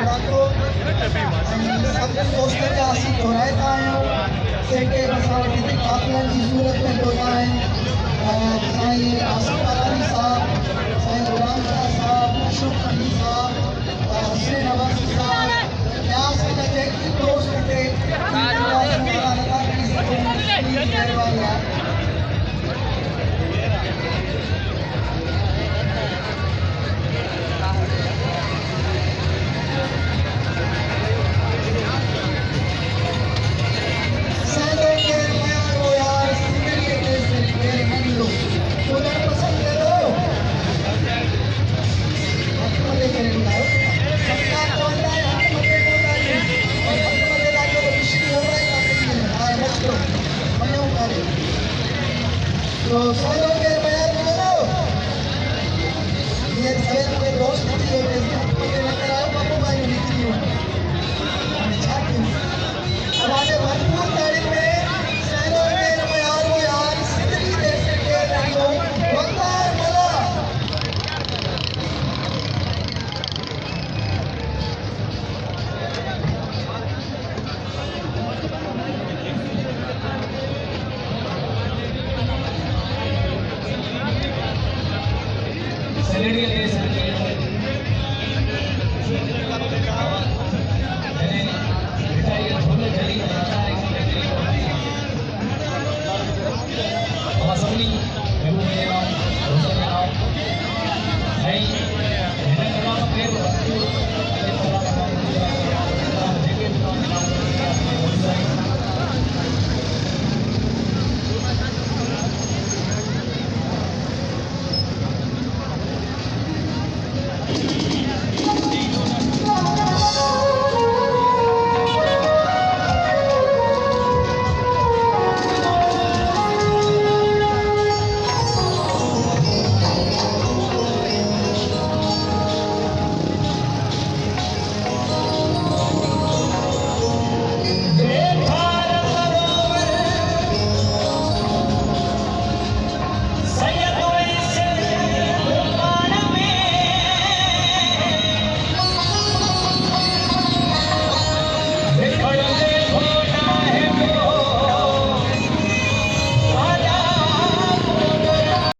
ॾाको सभिनी दोस्तनि जा असीं दोहिराईंदा आहियूं जेके असां वटि हिते काफ़िलनि जी सूरत में पहुता आहिनि साईं आसिफ अलानी साहब साईं गुलाम शाह साहब अशोक खंडी साहब हसनैन अब्बासी साहब ॿिया असांजा जेके दोस्त हिते महिरबानी आहे तो सालों के बयान करो ये सवेर में दोस्त थी और मुझे लेकर आओ बाबू भाई निकली हूँ अब आगे भरपूर तारीख में सालों के बयान वो यार जिंदगी जैसे के रंगों वंदार मला